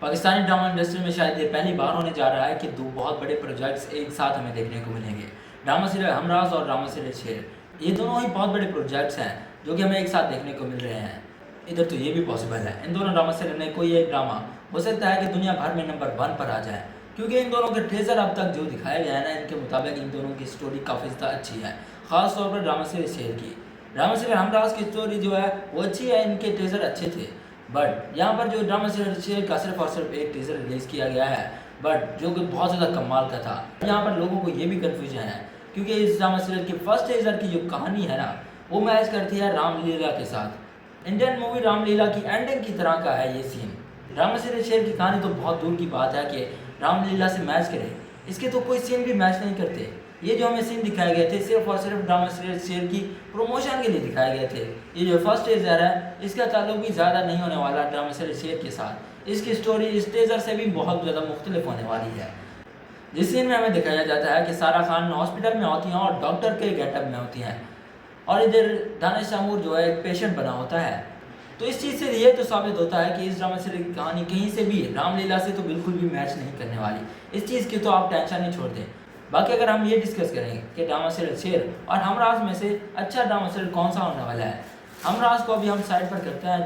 Pakistani drama industry میں شاید یہ پہلی بار ہونے جا رہا ہے کہ دو بہت بڑے پروجیکٹس ایک ساتھ ہمیں دیکھنے کو ملیں گے۔ ڈرامہ سیریل ہمراز اور ڈرامہ سیریل شیر، یہ دونوں ہی بہت بڑے پروجیکٹس ہیں جو کہ ہمیں ایک ساتھ دیکھنے کو مل رہے ہیں۔ ادھر تو یہ بھی پاسبل ہے ان دونوں ڈرامہ سیریل میں کوئی ایک ڈرامہ ہو سکتا ہے کہ دنیا بھر میں نمبر 1 پر آ جائے، کیونکہ ان دونوں کے ٹریزر اب تک جو دکھایا گیا ہے نا، ان کے مطابق ان دونوں کی سٹوری کافی زیادہ اچھی ہے، خاص طور پر ڈرامہ سیریل شیر کی۔ ڈرامہ سیریل ہمراز کی سٹوری جو ہے وہ اچھی ہے، ان کے ٹریزر اچھے تھے، بٹ یہاں پر جو ڈرامہ سیریل شیر کا صرف اور صرف ایک ٹیزر ریلیز کیا گیا ہے، بٹ جو کہ بہت زیادہ کمال کا تھا۔ یہاں پر لوگوں کو یہ بھی کنفیوژن ہے کیونکہ اس ڈرامہ سیریل کی فرسٹ ٹیزر کی جو کہانی ہے نا، وہ میچ کرتی ہے رام لیلا کے ساتھ۔ انڈین مووی رام لیلا کی اینڈنگ کی طرح کا ہے یہ سین۔ ڈرامہ سیریل شیر کی کہانی تو بہت دور کی بات ہے کہ رام لیلا سے میچ کرے، اس کے تو کوئی سین بھی میچ نہیں کرتے۔ یہ جو ہمیں سین دکھائے گئے تھے صرف اور صرف ڈرامہ سیریل شیر کی پروموشن کے لیے دکھائے گئے تھے۔ یہ جو فرسٹ ٹیزر ہے اس کا تعلق بھی زیادہ نہیں ہونے والا ڈرامہ سیریل شیر کے ساتھ، اس کی سٹوری اس ٹیزر سے بھی بہت زیادہ مختلف ہونے والی ہے۔ جس سین میں ہمیں دکھایا جاتا ہے کہ سارا خان ہاسپٹل میں ہوتی ہیں اور ڈاکٹر کے گیٹ اپ میں ہوتی ہیں، اور ادھر دانش تیمور جو ہے ایک پیشنٹ بنا ہوتا ہے۔ تو اس چیز سے یہ تو ثابت ہوتا ہے کہ اس ڈرامہ سیریل کی کہانی کہیں سے بھی رام لیلا سے تو بالکل بھی میچ نہیں کرنے والی۔ اس چیز کی تو آپ ٹینشن نہیں چھوڑ دیں۔ باقی اگر ہم یہ ڈسکس کریں کہ ڈرامہ سیریل شیر اور ہمراز میں سے اچھا ڈرامہ سیریل کون سا ہونے والا ہے، ہمراز کو ابھی ہم سائڈ پر کرتے ہیں۔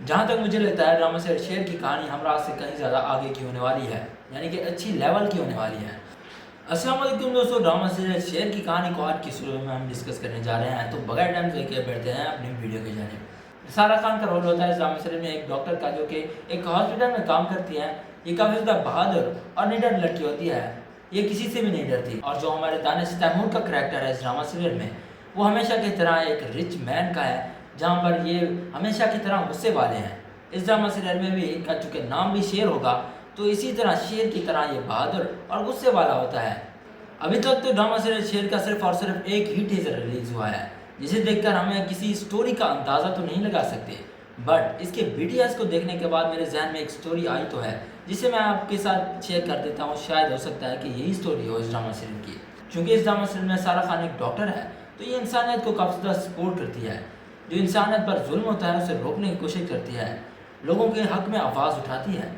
جہاں تک مجھے لگتا ہے ڈرامہ سیریل شیر کی کہانی ہمراز سے کہیں زیادہ آگے کی ہونے والی ہے، یعنی کہ اچھی لیول کی ہونے والی ہے۔ السلام علیکم دوستو، ڈرامہ سیریل شیر کی کہانی کو آج کی صورت میں ہم ڈسکس کرنے جا رہے ہیں، تو بغیر ٹائم ضائع کیے بڑھتے ہیں اپنی ویڈیو کے جانب۔ سارا خان کا رول ہوتا ہے اس ڈرامہ سیریل میں ایک ڈاکٹر کا، جو کہ ایک ہاسپٹل میں کام کرتی ہے۔ یہ کافی زیادہ بہادر اور نڈر لڑکی ہوتی ہے، یہ کسی سے بھی نہیں ڈرتی۔ اور جو ہمارے دانش تیمور کا کریکٹر ہے اس ڈرامہ سیریل میں، وہ ہمیشہ کی طرح ایک رچ مین کا ہے، جہاں پر یہ ہمیشہ کی طرح غصے والے ہیں۔ اس ڈرامہ سیریل میں بھی ان کا چونکہ نام بھی شیر ہوگا، تو اسی طرح شیر کی طرح یہ بہادر اور غصے والا ہوتا ہے۔ ابھی تک تو ڈرامہ سیریل شیر کا صرف اور صرف ایک ہی ٹیزر ریلیز ہوا ہے، جسے دیکھ کر ہمیں کسی سٹوری کا اندازہ تو نہیں لگا سکتے، بٹ اس کے BTS کو دیکھنے کے بعد میرے ذہن میں ایک سٹوری آئی تو ہے، جسے میں آپ کے ساتھ شیئر کر دیتا ہوں۔ شاید ہو سکتا ہے کہ یہی سٹوری ہو اس ڈرامہ سیریل کی، چونکہ اس ڈرامہ سیریل میں سارا خان ایک ڈاکٹر ہے، تو یہ انسانیت کو کافی زیادہ سپورٹ کرتی ہے۔ جو انسانیت پر ظلم ہوتا ہے اسے روکنے کی کوشش کرتی ہے، لوگوں کے حق میں آواز اٹھاتی ہے۔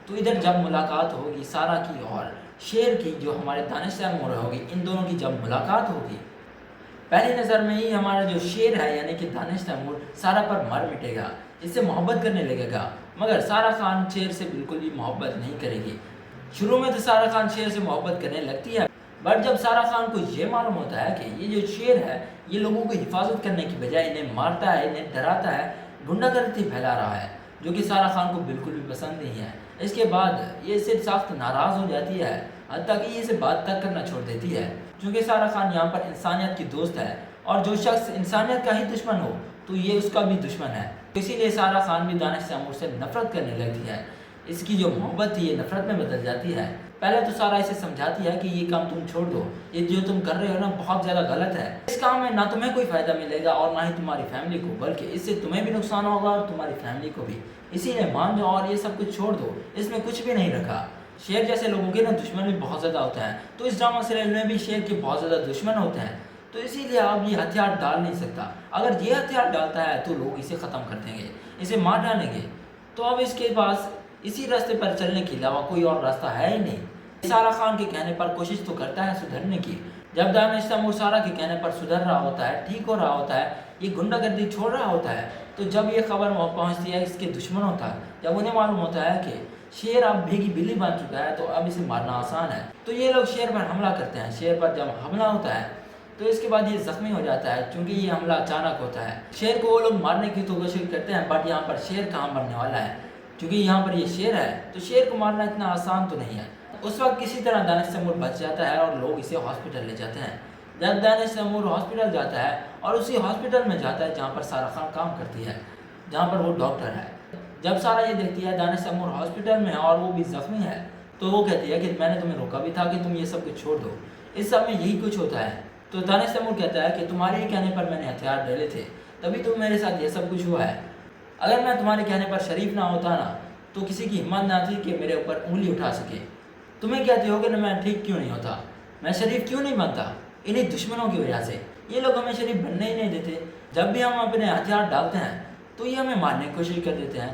تو ادھر جب ملاقات ہوگی سارا کی اور شیر کی، جو ہمارے دانش تیمور ہوگی، ان دونوں کی جب ملاقات ہوگی، پہلی نظر میں ہی ہمارا جو شیر ہے یعنی کہ دانش تیمور سارا پر مر مٹے گا، اس سے محبت کرنے لگے گا۔ مگر سارا خان شیر سے بالکل بھی محبت نہیں کرے گی۔ شروع میں تو سارا خان شیر سے محبت کرنے لگتی ہے، بٹ جب سارا خان کو یہ معلوم ہوتا ہے کہ یہ جو شیر ہے یہ لوگوں کو حفاظت کرنے کی بجائے انہیں مارتا ہے، انہیں ڈراتا ہے، گنڈا گردی پھیلا رہا ہے، جو کہ سارا خان کو بالکل بھی پسند نہیں ہے۔ اس کے بعد یہ اس سے سخت ناراض ہو جاتی ہے، حتیٰ کہ یہ اسے بات تک کرنا چھوڑ دیتی ہے، کیونکہ سارا خان یہاں پر انسانیت کی دوست ہے، اور جو شخص انسانیت کا ہی دشمن ہو تو یہ اس کا بھی دشمن ہے۔ اسی لیے سارا خان بھی دانش تیمور سے نفرت کرنے لگتی ہے۔ اس کی جو محبت تھی یہ نفرت میں بدل جاتی ہے۔ پہلے تو سارا اسے سمجھاتی ہے کہ یہ کام تم چھوڑ دو، یہ جو تم کر رہے ہو نا بہت زیادہ غلط ہے، اس کام میں نہ تمہیں کوئی فائدہ ملے گا اور نہ ہی تمہاری فیملی کو، بلکہ اس سے تمہیں بھی نقصان ہوگا اور تمہاری فیملی کو بھی، اسی لیے مان جاؤ اور یہ سب کچھ چھوڑ دو، اس میں کچھ بھی نہیں رکھا۔ شیر جیسے لوگوں کے نا دشمن بھی بہت زیادہ ہوتا ہے، تو اس ڈرامہ سیریل میں بھی شیر کے بہت زیادہ دشمن ہوتے ہیں، تو اسی لیے اب یہ ہتھیار ڈال نہیں سکتا۔ اگر یہ ہتھیار ڈالتا ہے تو لوگ اسے ختم کر دیں گے، اسے مار ڈالیں گے، تو اب اس کے پاس اسی راستے پر چلنے کے علاوہ کوئی اور راستہ ہے ہی نہیں۔ سارا خان کے کہنے پر کوشش تو کرتا ہے سدھرنے کی۔ جب دانش تیمور سارا کے کہنے پر سدھر رہا ہوتا ہے، ٹھیک ہو رہا ہوتا ہے، یہ گنڈا گردی چھوڑ رہا ہوتا ہے، تو جب یہ خبر پہنچتی ہے اس کے دشمنوں تک، جب انہیں معلوم ہوتا ہے کہ شیر اب بھیگی بلی بن چکا ہے، تو اب اسے مارنا آسان ہے، تو یہ لوگ شیر پر حملہ کرتے ہیں۔ شیر پر جب حملہ ہوتا ہے تو اس کے بعد یہ زخمی ہو جاتا ہے، چونکہ یہ حملہ اچانک ہوتا ہے۔ شیر کو وہ لوگ مارنے کی تو کوشش کرتے ہیں، بٹ یہاں پر شیر کہاں مرنے والا ہے، کیونکہ یہاں پر یہ شیر ہے، تو شیر کو مارنا اتنا آسان تو نہیں ہے۔ اس وقت کسی طرح دانش تیمور بچ جاتا ہے اور لوگ اسے ہاسپٹل لے جاتے ہیں۔ جب دانش تیمور ہاسپٹل جاتا ہے اور اسی ہاسپٹل میں جاتا ہے جہاں پر سارا خان کام کرتی ہے، جہاں پر وہ ڈاکٹر ہے، جب سارا یہ دیکھتی ہے دانش تیمور ہاسپٹل میں ہے اور وہ بھی زخمی ہے، تو وہ کہتی ہے کہ میں نے تمہیں روکا بھی تھا کہ تم یہ سب کچھ چھوڑ دو، اس سب میں یہی کچھ ہوتا ہے۔ تو دانش تیمور کہتا ہے کہ تمہارے ہی کہنے پر میں نے ہتھیار ڈالے تھے، تبھی تو میرے ساتھ یہ سب کچھ ہوا ہے۔ اگر میں تمہارے کہنے پر شریف نہ ہوتا نا، تو کسی کی ہمت نہ تھی کہ میرے اوپر انگلی اٹھا سکے۔ تمہیں کہتے ہو کہ میں ٹھیک کیوں نہیں ہوتا، میں شریف کیوں نہیں بنتا، انہیں دشمنوں کی وجہ سے۔ یہ لوگ ہمیں شریف بننے ہی نہیں دیتے۔ جب بھی ہم اپنے ہتھیار ڈالتے ہیں تو یہ ہمیں مارنے کی کوشش کر دیتے ہیں۔